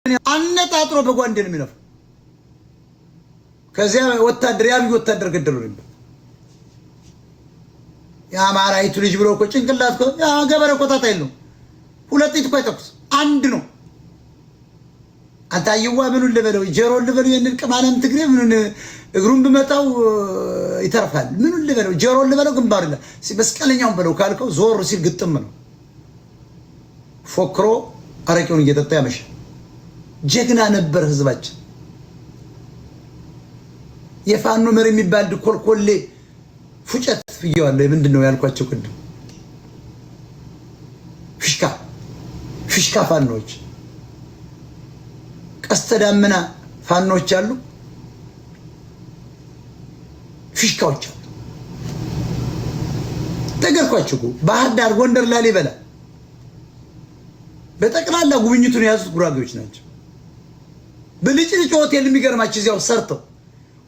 አነጣጥሮ በጓንዴ ነው የሚነፋው። ከዚያ ወታደር ያብይ ወታደር ገደሉ ነው የአማራይቱ ልጅ ብሎ እኮ ጭንቅላት እኮ ያ ገበሬ እኮ ታጣ የለው ሁለት ጥይት እኮ አይተኩስ አንድ ነው። አታየዋ ምኑን ልበለው ጀሮን ልበለው የንን ቅማለም ትግሬ ምኑን እግሩን በመጣው ይተርፋል። ምኑን ልበለው ጀሮን ልበለው ግንባር ይላል። መስቀለኛውን በለው ካልከው ዞር ሲል ግጥም ነው። ፎክሮ አረቄውን እየጠጣ ያመሸ ጀግና ነበር ህዝባችን። የፋኖ መሪ የሚባል ኮልኮሌ ፉጨት ፍየዋለሁ። ምንድነው ያልኳቸው ቅድም ፊሽካ ፋኖች ቀስተ ዳመና ፋኖች አሉ። ፊሽካዎች አሉ። ተገርኳችሁ ባህር ዳር፣ ጎንደር፣ ላሊበላ በጠቅላላ ጉብኝቱን የያዙት ጉራጌዎች ናቸው። በልጭልጭ ሆቴል የሚገርማችሁ እዚያው ሰርተው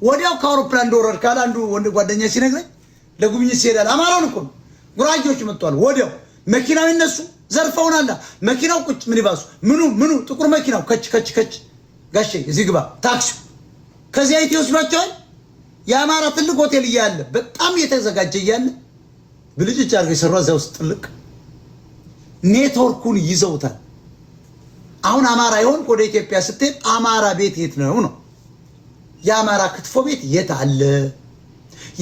ወዲያው ከአውሮፕላን እንደወረድ ካለ አንዱ ወንድ ጓደኛ ሲነግረኝ ለጉብኝት ሲሄዳል አማራውን እኮ ጉራጌዎች መጥተዋል። ወዲያው መኪናው ይነሱ ዘርፈውናል። መኪናው ቁጭ ምን ይባሱ ምኑ ጥቁር መኪናው ከች ጋሼ እዚህ ግባ ታክሲ ከዚያ ይወስዷቸዋል። የአማራ ትልቅ ሆቴል እያለ በጣም የተዘጋጀ እያለ ብልጭልጭ አድርገው የሰራው እዚያ ውስጥ ጥልቅ ኔትወርኩን ይዘውታል። አሁን አማራ ይሆን ወደ ኢትዮጵያ ስትሄድ አማራ ቤት የት ነው? የአማራ ክትፎ ቤት የት አለ?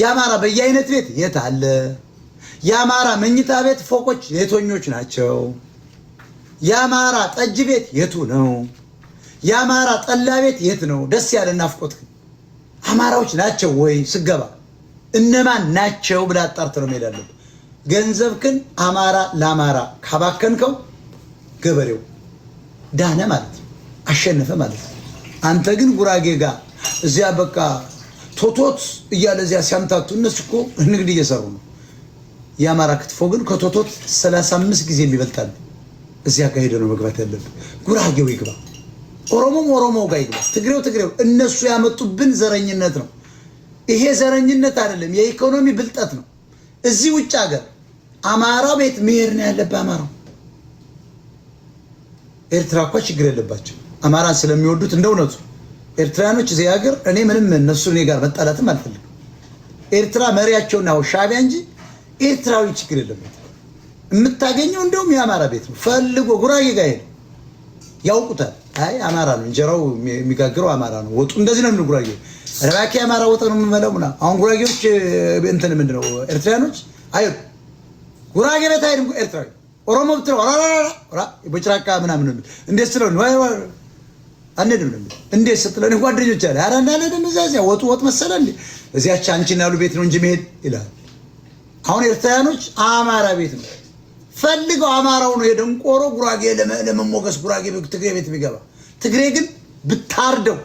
የአማራ በየአይነት ቤት የት አለ? የአማራ መኝታ ቤት ፎቆች የቶኞች ናቸው? የአማራ ጠጅ ቤት የቱ ነው? የአማራ ጠላ ቤት የት ነው? ደስ ያለ ናፍቆት አማራዎች ናቸው ወይ ስገባ እነማን ናቸው ብላ አጣርተህ ነው መሄድ አለብህ። ገንዘብክን አማራ ለአማራ ካባከንከው ገበሬው ዳነ ማለት ነው፣ አሸነፈ ማለት ነው። አንተ ግን ጉራጌ ጋር እዚያ በቃ ቶቶት እያለ እዚያ ሲያምታቱ እነሱ እኮ ንግድ እየሰሩ ነው። የአማራ ክትፎ ግን ከቶቶት 35 ጊዜ የሚበልጣል። እዚያ ጋር ሄደ ነው መግባት ያለብህ። ጉራጌው ይግባ፣ ኦሮሞው ጋር ይግባ፣ ትግሬው እነሱ ያመጡብን ዘረኝነት ነው። ይሄ ዘረኝነት አይደለም፣ የኢኮኖሚ ብልጠት ነው። እዚህ ውጭ ሀገር አማራ ቤት መሄድ ነው ያለብህ። አማራው ኤርትራ እኮ ችግር የለባቸው አማራን ስለሚወዱት እንደውነቱ ኤርትራኖች እዚህ ሀገር እኔ ምንም እነሱ እኔ ጋር መጣላትም አልፈልግም። ኤርትራ መሪያቸውና ሻቢያ እንጂ ኤርትራዊ ችግር የለበት። የምታገኘው እንደውም የአማራ ቤት ነው። ፈልጎ ጉራጌ ጋር ሄደ ያውቁታል። አይ አማራ ነው እንጀራው የሚጋግረው አማራ ነው፣ ወጡ እንደዚህ ነው የሚሉ ጉራጌ ረባኪ አማራ ወጥ ነው የምመለው ምናምን። አሁን ጉራጌዎች እንትን ምንድነው ኤርትራኖች አይ ጉራጌ ቤት አይደለም ኤርትራዊ ኦሮሞ ብትለው አራራ በጭራቃ ምናምን ነው እንዴት ስለሆነ አንደም ነው እንዴት ስትለው ጓደኞች አለ አራ እንዳለ ደምዛዚያ ወጥ መሰለ እንዴ እዚያች አንቺን ያሉ ቤት ነው እንጂ መሄድ ይላል። አሁን ኤርትራኖች አማራ ቤት ነው ፈልገው አማራው ነው የደንቆሮ ጉራጌ ለመሞገስ ጉራጌ ትግሬ ቤት ቢገባ ትግሬ ግን ብታርደው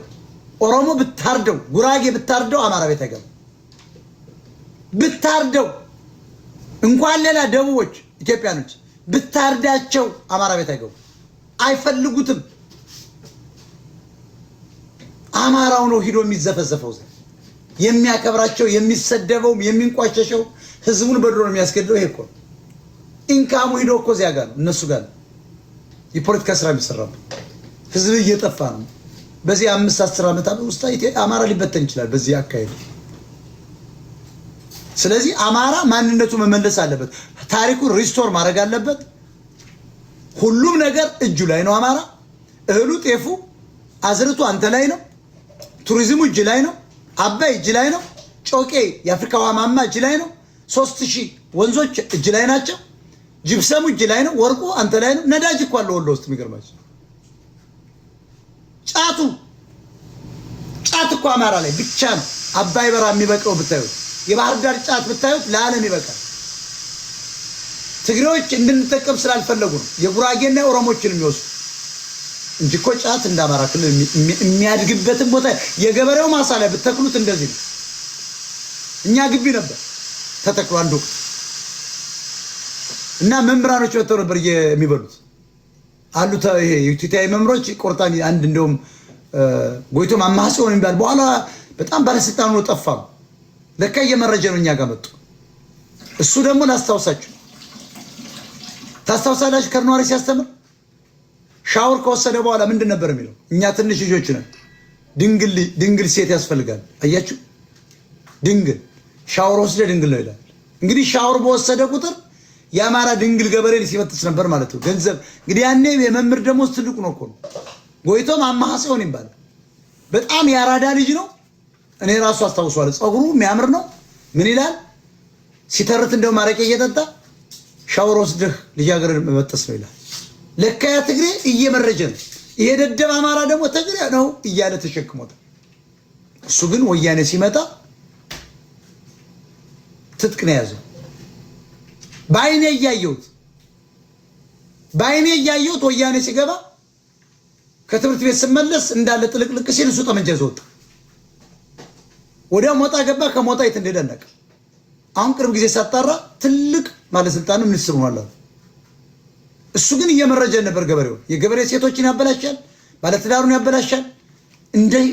ኦሮሞ ብታርደው ጉራጌ ብታርደው አማራ ቤት አይገባ። ብታርደው እንኳን ሌላ ደቡቦች ኢትዮጵያኖች ብታርዳቸው አማራ ቤት አይገቡ፣ አይፈልጉትም። አማራው ነው ሂዶ የሚዘፈዘፈው የሚያከብራቸው የሚሰደበው የሚንቋሸሸው ህዝቡን በድሮ ነው የሚያስገድለው። ይሄ እኮ ኢንካሙ ሂዶ እኮ እዚያ ጋር ነው እነሱ ጋር የፖለቲካ ስራ የሚሰራበት። ህዝብ እየጠፋ ነው። በዚህ 5-10 ዓመታት ውስጥ አማራ ሊበተን ይችላል በዚህ አካሄድ። ስለዚህ አማራ ማንነቱ መመለስ አለበት። ታሪኩን ሪስቶር ማድረግ አለበት። ሁሉም ነገር እጁ ላይ ነው። አማራ እህሉ ጤፉ አዝርቱ አንተ ላይ ነው። ቱሪዝሙ እጅ ላይ ነው። አባይ እጅ ላይ ነው። ጮቄ የአፍሪካ ውሃ ማማ እጅ ላይ ነው። 3000 ወንዞች እጅ ላይ ናቸው። ጅብሰሙ እጅ ላይ ነው። ወርቁ አንተ ላይ ነው። ነዳጅ እኮ አለ ወሎ ውስጥ የሚገርማችሁ። ጫት እኮ አማራ ላይ ብቻ ነው። አባይ በራ የሚበቃው ብታዩት፣ የባህር ዳር ጫት ብታዩት ለዓለም ይበቃል። ትግሬዎች እንድንጠቀም ስላልፈለጉ ነው የጉራጌና የኦሮሞችን የሚወስዱ እንጂ እኮ ጫት እንደ አማራ ክልል የሚያድግበትን ቦታ የገበሬው ማሳ ላይ ብትተክሉት እንደዚህ ነው። እኛ ግቢ ነበር ተተክሎ አንድ ወቅት እና መምራኖች ወጥተው ነበር የሚበሉት አሉ። ይሄ የኢትዮጵያ መምሮች ቆርጣን አንድ እንደውም ጎይቶም አማሐጽዮን የሚባል በኋላ በጣም ባለስልጣን ነው ጠፋ። ለካ እየመረጀ ነው እኛ ጋር መጡ። እሱ ደግሞ ላስታውሳችሁ ታስታውሳላችሁ ከርኗሪ ሲያስተምር ሻወር ከወሰደ በኋላ ምንድን ነበር የሚለው? እኛ ትንሽ ልጆች ነን። ድንግል ሴት ያስፈልጋል። አያችሁ፣ ድንግል ሻወር ወስደ ድንግል ነው ይላል። እንግዲህ ሻወር በወሰደ ቁጥር የአማራ ድንግል ገበሬ ሲበጥስ ነበር ማለት ነው። ገንዘብ እንግዲህ ያኔ የመምህር ደሞዝ ትልቁ ነው እኮ ነው። ጎይቶም አማሃ ሲሆን ይባላል። በጣም ያራዳ ልጅ ነው። እኔ ራሱ አስታውሷለሁ። ፀጉሩ የሚያምር ነው። ምን ይላል ሲተርት እንደው ማረቄ እየጠጣ ሻወር ወስደህ ልጃገረድ መበጠስ ነው ይላል። ለካ ያ ትግሬ እየመረጀ ነው። ይሄ ደደብ አማራ ደግሞ ትግሬ ነው እያለ ተሸክሞታል። እሱ ግን ወያኔ ሲመጣ ትጥቅ ነው ያዘው። በአይኔ እያየሁት ወያኔ ሲገባ ከትምህርት ቤት ስመለስ እንዳለ ጥልቅልቅ ሲል እሱ ጠመንጃ ይዞ ወጣ። ወዲያው ሞጣ ገባ። ከሞጣ የት እንደደነቀ አሁን ቅርብ ጊዜ ሳጣራ ትልቅ ባለስልጣን ሚኒስትር ሆኗል። እሱ ግን እየመረጀ ነበር ገበሬው። የገበሬ ሴቶችን ያበላሻል፣ ባለትዳሩን ያበላሻል፣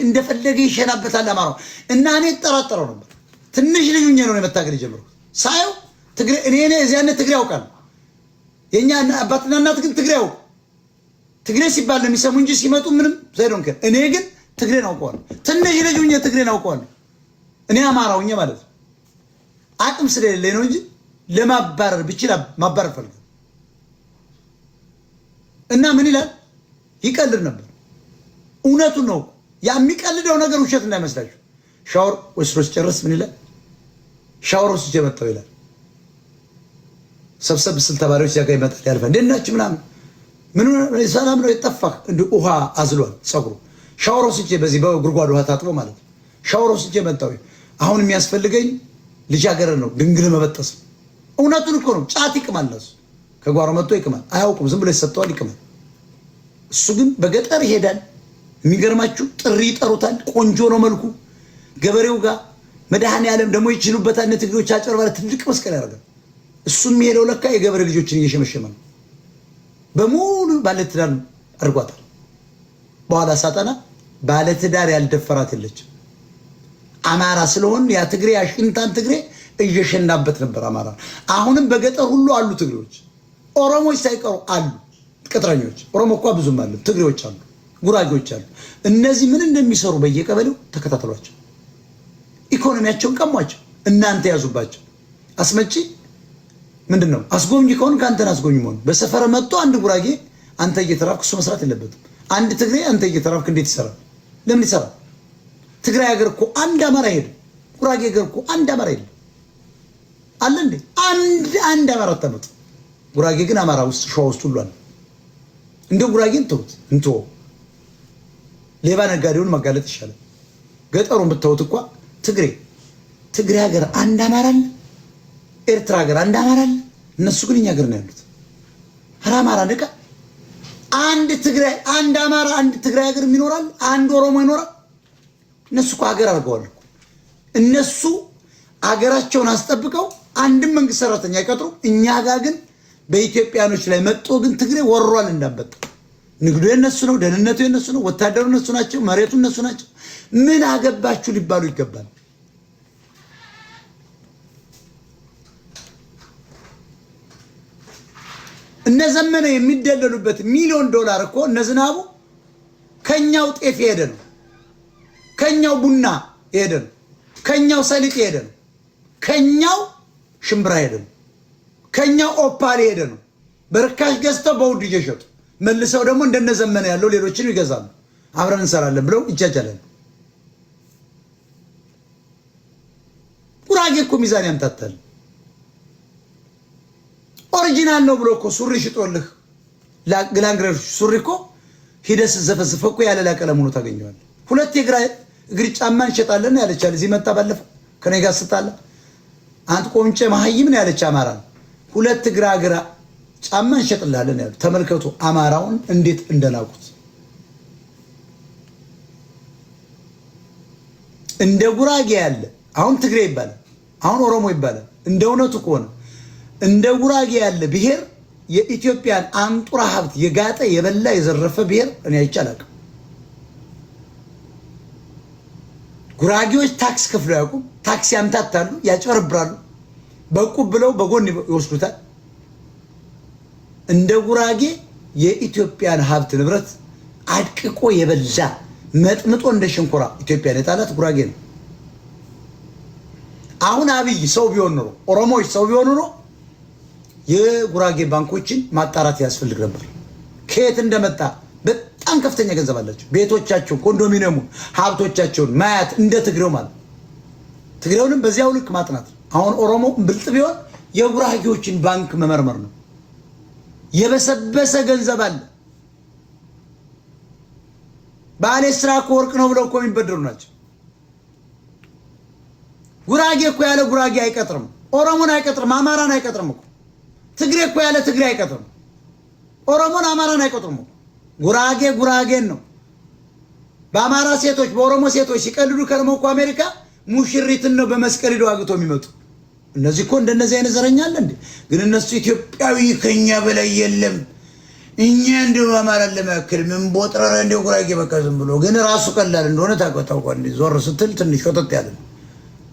እንደፈለገ ይሸናበታል አማራው። እና እኔ እጠራጠረው ነበር። ትንሽ ልጅ ሆኜ ነው የመታገል ጀምሮት ሳየው ትግሬ እኔ እዚያነ ትግሬ ያውቃል። የኛ አባትና እናት ግን ትግሬ ያውቁ። ትግሬ ሲባል ነው የሚሰሙ እንጂ ሲመጡ ምንም ዘይዶን ከ እኔ ግን ትግሬን አውቀዋለሁ። ትንሽ ልጅ ሆኜ ትግሬን አውቀዋለሁ። እኔ አማራው ሆኜ ማለት ነው። አቅም ስለሌለኝ ነው እንጂ ለማባረር ብችል ማባረር ፈልገው እና ምን ይላል ይቀልድ ነበር። እውነቱን ነው። ያ የሚቀልደው ነገር ውሸት እንዳይመስላችሁ። ሻወር ወስዶ ሲጨርስ ምን ይላል? ሻወር ወስጄ መጣሁ ይላል። ሰብሰብ ስል ተማሪዎች እዚያ ጋር ይመጣል ያልፋል። እንዴት ናችሁ ምናምን ምን ሰላም ነው የጠፋህ እንደ ውሃ አዝሏል ፀጉሩ። ሻወር ወስጄ በዚህ በጉድጓድ ውሃ ታጥቦ ማለት ነው። ሻወር ወስጄ መጣሁ። አሁን የሚያስፈልገኝ ልጃገረድ ነው፣ ድንግል መበጠስ። እውነቱን እኮ ነው። ጫት ይቅማል እሱ ከጓሮ መጥቶ ይቅማል። አያውቁም፣ ዝም ብሎ ይሰጠዋል፣ ይቅማል። እሱ ግን በገጠር ይሄዳል። የሚገርማችሁ ጥሪ ይጠሩታል። ቆንጆ ነው መልኩ። ገበሬው ጋር መድኃኔዓለም ደግሞ ይችሉበታል። እነ ትግሬዎች አጨርባለ ትልቅ መስቀል ያደርጋል። እሱ የሚሄደው ለካ የገበሬ ልጆችን እየሸመሸመ ነው። በሙሉ ባለትዳር አድርጓታል። በኋላ ሳጠና ባለትዳር ያልደፈራት የለችም። አማራ ስለሆን ያ ትግሬ ያሽንታን ትግሬ እየሸናበት ነበር አማራ። አሁንም በገጠር ሁሉ አሉ ትግሬዎች፣ ኦሮሞች ሳይቀሩ አሉ ቅጥረኞች። ኦሮሞ እኮ ብዙም አሉ፣ ትግሬዎች አሉ፣ ጉራጌዎች አሉ። እነዚህ ምን እንደሚሰሩ በየቀበሌው ተከታተሏቸው። ኢኮኖሚያቸውን ቀሟቸው፣ እናንተ ያዙባቸው። አስመጪ ምንድነው? አስጎብኝ ከሆነ ካንተን አስጎብኝ መሆን። በሰፈር መጥቶ አንድ ጉራጌ አንተ እየተራፍክ እሱ መስራት የለበትም። አንድ ትግሬ አንተ እየተራፍክ እንዴት ይሰራል? ለምን ይሰራል? ትግራይ ሀገር እኮ አንድ አማራ ሄደ። ጉራጌ ሀገር እኮ አንድ አማራ ሄደ አለ እንዴ? አንድ አማራ ተመጡ። ጉራጌ ግን አማራ ውስጥ ሸዋ ውስጥ ሁሉ አለ። እንደ ጉራጌን ተውት እንቶ ሌባ ነጋዴውን ማጋለጥ ይሻላል። ገጠሩን ብትተውት እኮ ትግሬ ሀገር አንድ አማራ አለ። ኤርትራ ሀገር አንድ አማራ አለ። እነሱ ግን እኛ ሀገር ነው ያሉት። ኧረ አማራ ነቃ። አንድ ትግራይ አንድ አማራ አንድ ትግራይ ሀገር ይኖራል። አንድ ኦሮሞ ይኖራል። እነሱ እኮ ሀገር አድርገዋል እኮ። እነሱ ሀገራቸውን አስጠብቀው አንድም መንግስት ሰራተኛ አይቀጥሩ። እኛ ጋር ግን በኢትዮጵያኖች ላይ መጥቶ ግን ትግሬ ወሯል እንዳበጣ። ንግዱ የነሱ ነው፣ ደህንነቱ የነሱ ነው፣ ወታደሩ እነሱ ናቸው፣ መሬቱ እነሱ ናቸው። ምን አገባችሁ ሊባሉ ይገባል። እነ ዘመነ የሚደለሉበት $1,000,000 እኮ እነ ዝናቡ ከኛው ጤፍ የሄደ ነው፣ ከኛው ቡና የሄደ ነው፣ ከኛው ሰሊጥ የሄደ ነው፣ ከኛው ሽምብራ የሄደ ነው፣ ከኛው ኦፓል የሄደ ነው። በርካሽ ገዝተው በውድ እየሸጡ መልሰው ደግሞ እንደነ ዘመነ ያለው ሌሎችን ይገዛሉ። አብረን እንሰራለን ብለው ይጃጃላሉ። ጉራጌ እኮ ሚዛን ያምታታል። ኦሪጂናል ነው ብሎ እኮ ሱሪ ሽጦልህ ግላንግረር ሱሪ እኮ ሂደስ ዘፈዝፈ እኮ ያለ ቀለም ሆኖ ታገኘዋለህ። ሁለት እግር ጫማ እንሸጣለን ያለቻል። እዚህ መጣ ባለፈው ከኔ ጋር ስጣላ አንተ ቆንጨ መሀይም ነው ያለች አማራ። ሁለት እግራ ጫማ እንሸጥላለን ያሉ። ተመልከቱ አማራውን እንዴት እንደናቁት። እንደ ጉራጌ ያለ አሁን ትግሬ ይባላል፣ አሁን ኦሮሞ ይባላል። እንደ እውነቱ ከሆነ እንደ ጉራጌ ያለ ብሔር የኢትዮጵያን አንጡራ ሀብት የጋጠ የበላ የዘረፈ ብሔር እኔ አይቻላቅም። ጉራጌዎች ታክስ ከፍለው ያውቁ፣ ታክስ ያምታታሉ፣ ያጭበረብራሉ። በቁብ ብለው በጎን ይወስዱታል። እንደ ጉራጌ የኢትዮጵያን ሀብት ንብረት አድቅቆ የበላ መጥምጦ እንደ ሸንኮራ ኢትዮጵያን የጣላት ጉራጌ ነው። አሁን አብይ ሰው ቢሆን ኖሮ ኦሮሞዎች ሰው ቢሆኑ ኖሮ የጉራጌ ባንኮችን ማጣራት ያስፈልግ ነበር። ከየት እንደመጣ በጣም ከፍተኛ ገንዘብ አላቸው። ቤቶቻቸውን፣ ኮንዶሚኒየሙን፣ ሀብቶቻቸውን ማያት እንደ ትግሬው ማለት ትግሬውንም በዚያው ልክ ማጥናት። አሁን ኦሮሞ ብልጥ ቢሆን የጉራጌዎችን ባንክ መመርመር ነው። የበሰበሰ ገንዘብ አለ። ባሌ ስራ እኮ ወርቅ ነው ብለው እኮ የሚበድሩ ናቸው። ጉራጌ እኮ ያለ ጉራጌ አይቀጥርም። ኦሮሞን አይቀጥርም። አማራን አይቀጥርም እኮ። ትግሬ እኮ ያለ ትግሬ አይቀጥርም። ኦሮሞን አማራን አይቀጥርም እኮ። ጉራጌ ጉራጌን ነው። በአማራ ሴቶች በኦሮሞ ሴቶች ሲቀልዱ ከርመው እኮ አሜሪካ ሙሽሪትን ነው በመስቀል ሄደው አግቶ የሚመጡ። እነዚህ እኮ እንደነዚህ አይነት ዘረኛ አለ እንዴ? ግን እነሱ ኢትዮጵያዊ ከኛ በላይ የለም፣ እኛ እንደው አማራን ለማከል ምን ቦጥረረ እንደው ጉራጌ በቃ ዝም ብሎ ግን ራሱ ቀላል እንደሆነ ታውቀው እንዴ? ዞር ስትል ትንሽ ወጥት ያለ ነው።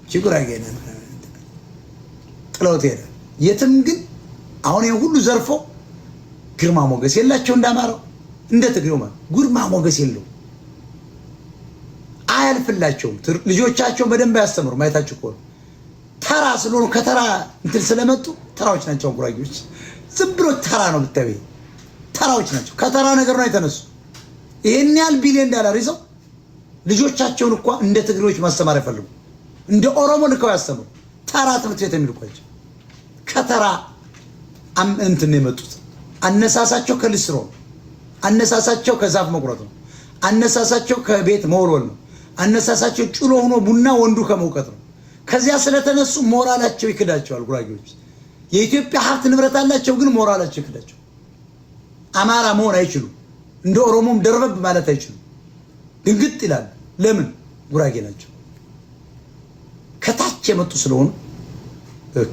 እቺ ጉራጌ ነው ጥለውት ሄደ። የትም ግን አሁን ይሄን ሁሉ ዘርፎ ግርማ ሞገስ የላቸው እንዳማራው እንደ ትግሬው ማለት ግርማ ሞገስ የለው። አያልፍላቸውም። ልጆቻቸው በደንብ ያስተምሩ። ማየታችሁ እኮ ተራ ስለሆኑ ከተራ እንትን ስለመጡ ተራዎች ናቸው ጉራጌዎች። ዝም ብሎ ተራ ነው ብታዩ፣ ተራዎች ናቸው። ከተራ ነገር ነው የተነሱ። ይሄን ያህል ቢሊዮን ዶላር ይዘው ልጆቻቸውን እንኳን እንደ ትግሬዎች ማስተማር አይፈልጉ። እንደ ኦሮሞ ልከው ያስተምሩ። ተራ ትምህርት ቤት የሚልኳቸው ከተራ እንትን ነው የመጡት። አነሳሳቸው ከልስሮ ነው። አነሳሳቸው ከዛፍ መቁረጥ ነው። አነሳሳቸው ከቤት መወልወል ነው። አነሳሳቸው ጭሎ ሆኖ ቡና ወንዱ ከመውቀጥ ነው። ከዚያ ስለተነሱ ሞራላቸው ይክዳቸዋል። ጉራጌዎች የኢትዮጵያ ሀብት ንብረት አላቸው፣ ግን ሞራላቸው ይክዳቸው። አማራ መሆን አይችሉም። እንደ ኦሮሞም ደርበብ ማለት አይችሉም። ድንግጥ ይላል። ለምን? ጉራጌ ናቸው። ከታች የመጡ ስለሆኑ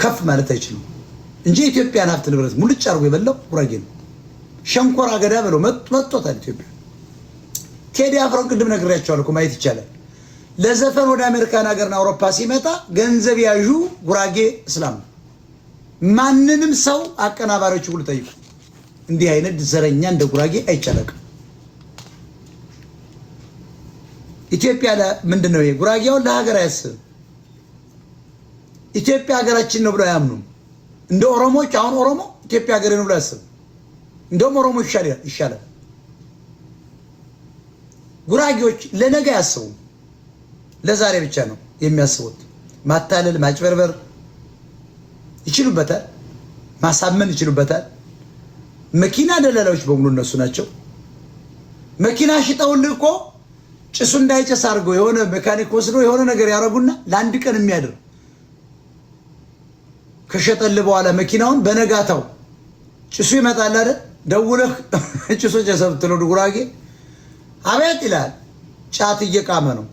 ከፍ ማለት አይችሉም እንጂ የኢትዮጵያን ሀብት ንብረት ሙልጭ አድርጎ የበላው ጉራጌ ነው። ሸንኮራ አገዳ ብለው መጥቶታል ኢትዮጵያ። ቴዲ አፍሮን ቅድም ነግሬያቸዋለሁ እኮ ማየት ይቻላል። ለዘፈን ወደ አሜሪካን ሀገርና አውሮፓ ሲመጣ ገንዘብ ያዡ ጉራጌ እስላም ነው። ማንንም ሰው አቀናባሪዎች ሁሉ ጠይቁ። እንዲህ አይነት ዘረኛ እንደ ጉራጌ አይቻለቅም። ኢትዮጵያ ምንድን ነው? ጉራጌውን ለሀገር አያስብም። ኢትዮጵያ ሀገራችን ነው ብሎ አያምኑም። እንደ ኦሮሞዎች አሁን ኦሮሞ ኢትዮጵያ ሀገር ነው ብሎ አያስብም። እንደውም ኦሮሞ ይሻላል። ጉራጌዎች ለነገ አያስቡም። ለዛሬ ብቻ ነው የሚያስቡት። ማታለል፣ ማጭበርበር ይችሉበታል። ማሳመን ይችሉበታል። መኪና ደላላዎች በሙሉ እነሱ ናቸው። መኪና ሽጠውልህ እኮ ጭሱ እንዳይጨስ አድርገው የሆነ ሜካኒክ ወስዶ የሆነ ነገር ያደርጉና ለአንድ ቀን የሚያድር ከሸጠልህ በኋላ መኪናውን በነጋታው ጭሱ ይመጣል አይደል? ደውለህ ጭሱ ጨሰ ብትለው ጉራጌ አቤት ይላል። ጫት እየቃመ ነው።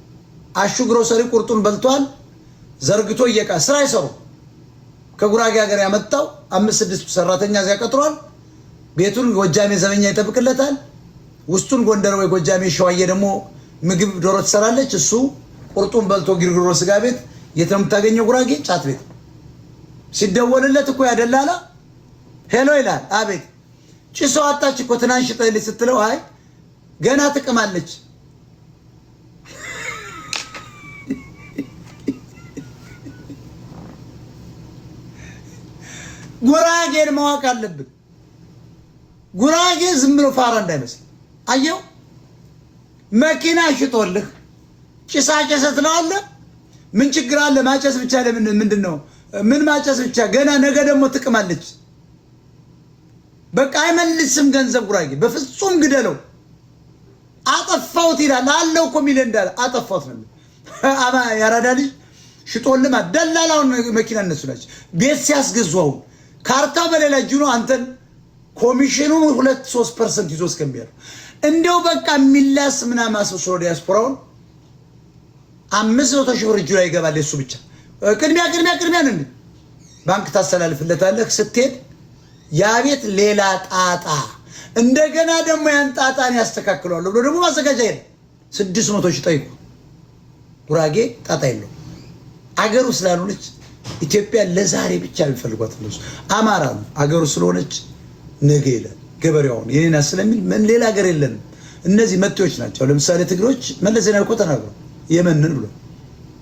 አሹ ግሮሰሪ ቁርጡን በልቷል። ዘርግቶ ስራ ይሰሩ። ከጉራጌ ሀገር ያመጣው 5-6 ሰራተኛ እዚያ ቀጥሯል። ቤቱን ጎጃሜ ዘበኛ ይጠብቅለታል። ውስጡን ጎንደር ወይ ጎጃሜ ሸዋዬ ደግሞ ምግብ ዶሮ ትሰራለች። እሱ ቁርጡን በልቶ ግርግሮ ስጋ ቤት የት ነው የምታገኘው? ጉራጌ ጫት ቤት። ሲደወልለት እኮ ያደላላ ሄሎ ይላል። አቤት ጭሶ አጣች እኮ ትናንሽ ሽጠልኝ ስትለው አይ ገና ትቅማለች። ጉራጌን ማወቅ አለብን። ጉራጌ ዝም ብሎ ፋራ እንዳይመስል። አየው መኪና ሽጦልህ ጭሳጨሰ ትለዋለህ። ምን ችግር አለ? ማጨስ ብቻ ለምን ምንድን ነው? ምን ማጨስ ብቻ? ገና ነገ ደግሞ ትቅማለች። በቃ አይመልስም ገንዘብ ጉራጌ። በፍጹም ግደለው። አጠፋሁት ይላል አለው እኮ ሚል እንዳለ አጠፋሁት ነው። ያራዳ ልጅ ሽጦልማ ደላላውን መኪና እነሱ ናቸው ቤት ሲያስገዙው ካርታ በሌላ እጁ ነው። አንተን ኮሚሽኑን 2-3% ይዞ እስከሚያር እንደው በቃ የሚላስ ምናምን አስወስሮ ዲያስፖራውን 500 ሺህ ብር እጁ ላይ ይገባል። እሱ ብቻ ቅድሚያ ነን ባንክ ታስተላልፍለታለህ። ስትሄድ ያ ቤት ሌላ ጣጣ እንደገና ደግሞ ያን ጣጣን ያስተካክለዋል ብሎ ደግሞ ማዘጋጃ ይሄ 600 ሺህ ጠይቁ። ጉራጌ ጣጣ የለው አገሩ ስላልሆነች ኢትዮጵያ ለዛሬ ብቻ የሚፈልጓት ነው። አማራ ነው አገሩ ስለሆነች ነገ ይላል። ገበሬውን የኔና ስለሚል ምን ሌላ ሀገር የለንም። እነዚህ መጤዎች ናቸው። ለምሳሌ ትግሮች መለስ ዜናዊ እኮ ተናግሮ የመንን ብሎ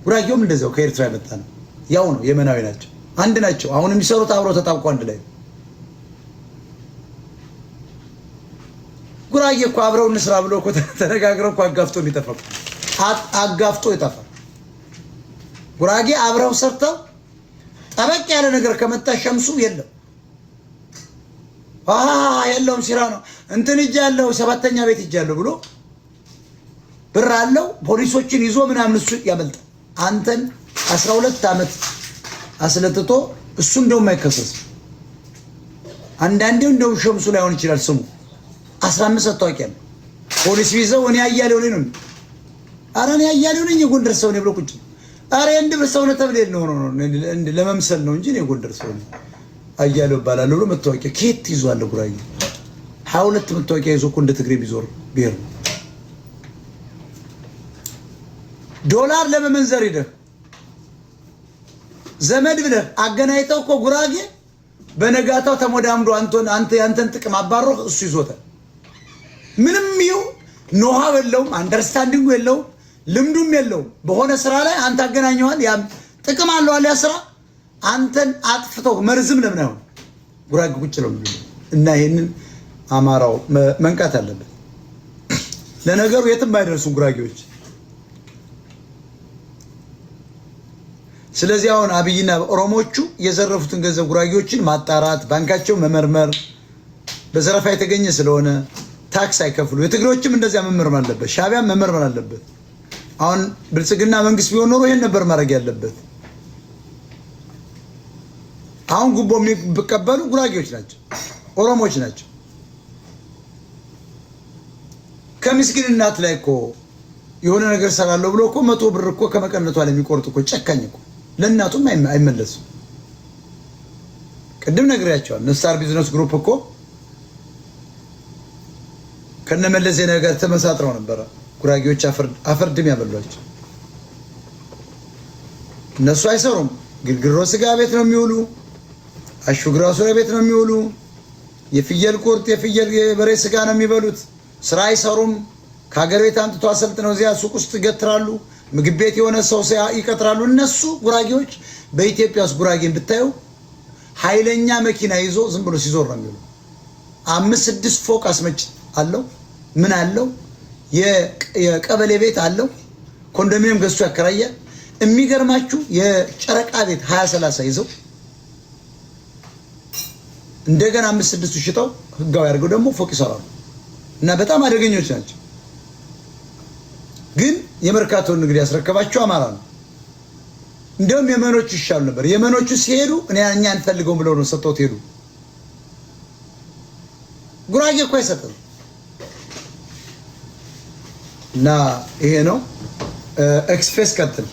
ጉራጌውም እንደዚያው ከኤርትራ የመጣ ነው። ያው ነው፣ የመናዊ ናቸው፣ አንድ ናቸው። አሁን የሚሰሩት አብረው ተጣብቆ አንድ ላይ። ጉራጌ እኮ አብረው እንስራ ብሎ እኮ ተነጋግረው እኮ አጋፍጦ የሚጠፋው አጋፍጦ ይጠፋል። ጉራጌ አብረው ሰርተው ጠበቅ ያለ ነገር ከመጣ ሸምሱ የለም የለውም ሲራ ነው እንትን እጃለሁ 7ኛ ቤት እጃለሁ ብሎ ብር አለው ፖሊሶችን ይዞ ምናምን እሱ ያመልጣል። አንተን 12 ዓመት አስለጥቶ እሱ እንደውም አይከሰስ። አንዳንዴው እንደውም ሸምሱ ላይሆን ይችላል ስሙ 15 አጣዋቂያ ነው ፖሊስ ይዘው እኔ አያሌው ነኝ ነው። ኧረ እኔ አያሌው ነኝ የጎንደር ሰው ነኝ ብሎ ቁጭ። ኧረ የእንድብር ሰው ነው ተብሎ ነው ለመምሰል ነው እንጂ እኔ የጎንደር ሰው ነኝ አያሌው እባላለሁ ብሎ መታወቂያ ከየት ይዟል? ጉራጌ 22 መታወቂያ ይዞ እኮ እንደ ትግሬ ቢዞር ብሄር ነው። ዶላር ለመመንዘር ሄደህ ዘመድ ብለህ አገናኝተው እኮ ጉራጌ በነጋታው ተሞዳምዶ አንተ ያንተን ጥቅም አባሮ እሱ ይዞታል። ምንም ይው ኖሃው የለውም፣ አንደርስታንዲንጉ የለውም፣ ልምዱም የለውም። በሆነ ስራ ላይ አንተ አገናኘዋል፣ ያም ጥቅም አለው አለ ያ ስራ አንተን አጥፍተው መርዝም ለምን አይሆን ጉራጌ ቁጭ ነው እና ይሄንን አማራው መንቃት አለበት። ለነገሩ የትም አይደርሱም ጉራጌዎች። ስለዚህ አሁን አብይና ኦሮሞቹ የዘረፉትን ገንዘብ ጉራጌዎችን ማጣራት፣ ባንካቸው መመርመር፣ በዘረፋ የተገኘ ስለሆነ ታክስ አይከፍሉ። የትግሬዎችም እንደዚያ መመርመር አለበት፣ ሻዕቢያም መመርመር አለበት። አሁን ብልጽግና መንግስት ቢሆን ኖሮ ይሄን ነበር ማድረግ ያለበት። አሁን ጉቦ የሚቀበሉ ጉራጌዎች ናቸው፣ ኦሮሞዎች ናቸው። ከምስኪን እናት ላይ እኮ የሆነ ነገር ሰራለሁ ብሎ እኮ 100 ብር እኮ ከመቀነቷ ላይ የሚቆርጥ እኮ ጨካኝ እኮ ለእናቱም አይመለሱም። ቅድም ነግሬያቸዋል። ንስታር ቢዝነስ ግሩፕ እኮ ከነመለስ ዜናዊ ጋር ተመሳጥረው ነበረ። ጉራጌዎች አፈርድም ያበሏቸው። እነሱ አይሰሩም። ግልግሎ ስጋ ቤት ነው የሚውሉ፣ አሹግራሱ ቤት ነው የሚውሉ። የፍየል ቁርጥ የፍየል በሬ ስጋ ነው የሚበሉት። ስራ አይሰሩም። ከሀገር ቤት አምጥቶ አሰልጥነው እዚያ ሱቅ ውስጥ ይገትራሉ። ምግብ ቤት የሆነ ሰው ይቀጥራሉ። እነሱ ጉራጌዎች በኢትዮጵያ ውስጥ ጉራጌን ብታዩ ኃይለኛ መኪና ይዞ ዝም ብሎ ሲዞር ነው የሚውሉ። 5-6 ፎቅ አስመጭ አለው። ምን አለው? የቀበሌ ቤት አለው። ኮንዶሚኒየም ገዝቶ ያከራያል። የሚገርማችሁ የጨረቃ ቤት 20-30 ይዘው እንደገና 5-6 ሽጠው ህጋዊ አድርገው ደግሞ ፎቅ ይሰራሉ። እና በጣም አደገኞች ናቸው። ግን የመርካቶን ንግድ ያስረከባቸው አማራ ነው። እንደውም የመኖቹ ይሻሉ ነበር። የመኖቹ ሲሄዱ እኛ አንፈልገውም ብለው ነው ሰጥተውት ሄዱ። ጉራጌ እኮ አይሰጥም። እና ይሄ ነው ኤክስፕሬስ። ቀጥል።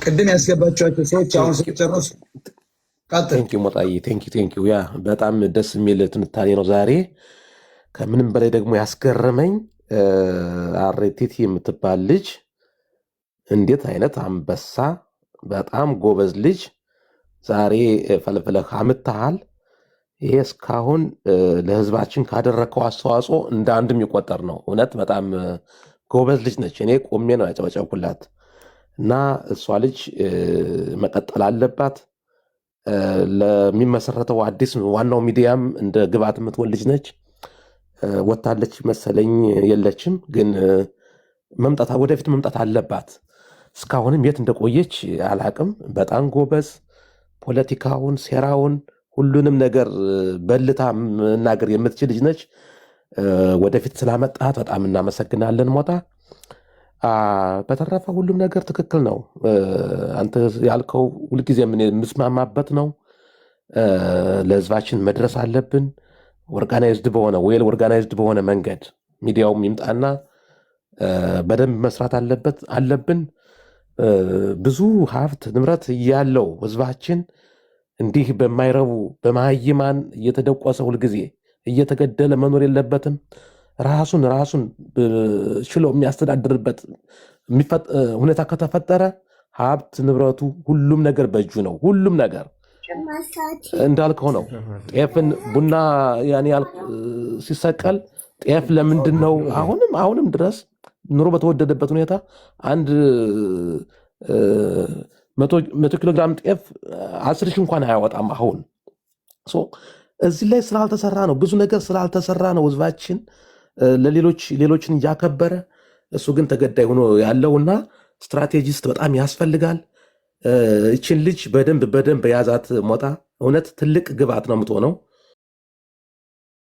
ቅድም ያስገባቸዋቸው ሰዎች አሁን ሲጨርሱ ቀጥል። ቴንኪው ሞጣዬ፣ ቴንኪው። ያ በጣም ደስ የሚል ትንታኔ ነው ዛሬ። ከምንም በላይ ደግሞ ያስገረመኝ አሬቲቲ የምትባል ልጅ እንዴት አይነት አንበሳ፣ በጣም ጎበዝ ልጅ ዛሬ ፈልፍለህ አምጥተሃል። ይሄ እስካሁን ለህዝባችን ካደረከው አስተዋጽኦ እንደ አንድ የሚቆጠር ነው። እውነት በጣም ጎበዝ ልጅ ነች። እኔ ቆሜ ነው ያጨበጨብኩላት። እና እሷ ልጅ መቀጠል አለባት። ለሚመሰረተው አዲስ ዋናው ሚዲያም እንደ ግብዓት የምትሆን ልጅ ነች። ወታለች መሰለኝ፣ የለችም ግን ወደፊት መምጣት አለባት። እስካሁንም የት እንደቆየች አላቅም። በጣም ጎበዝ፣ ፖለቲካውን፣ ሴራውን፣ ሁሉንም ነገር በልታ መናገር የምትችል ልጅ ነች። ወደፊት ስላመጣት በጣም እናመሰግናለን ሞጣ። በተረፈ ሁሉም ነገር ትክክል ነው። አንተ ያልከው ሁልጊዜ የምስማማበት ነው። ለህዝባችን መድረስ አለብን። ኦርጋናይዝድ በሆነ መንገድ ሚዲያውም ይምጣና በደንብ መስራት አለብን። ብዙ ሀብት ንብረት እያለው ህዝባችን እንዲህ በማይረቡ በመሃይማን እየተደቆሰ ሁልጊዜ እየተገደለ መኖር የለበትም። ራሱን ችሎ የሚያስተዳድርበት ሁኔታ ከተፈጠረ ሀብት ንብረቱ ሁሉም ነገር በእጁ ነው። ሁሉም ነገር እንዳልከው ነው። ጤፍን ቡና ያን ያህል ሲሰቀል ጤፍ ለምንድን ነው አሁንም ድረስ ኑሮ በተወደደበት ሁኔታ አንድ 100 ኪሎ ግራም ጤፍ 10 ሺህ እንኳን አያወጣም። አሁን እዚህ ላይ ስላልተሰራ ነው፣ ብዙ ነገር ስላልተሰራ ነው ህዝባችን ሌሎችን እያከበረ እሱ ግን ተገዳይ ሆኖ ያለውና ስትራቴጂስት በጣም ያስፈልጋል። እችን ልጅ በደንብ የያዛት ሞጣ እውነት ትልቅ ግብዓት ነው የምትሆነው።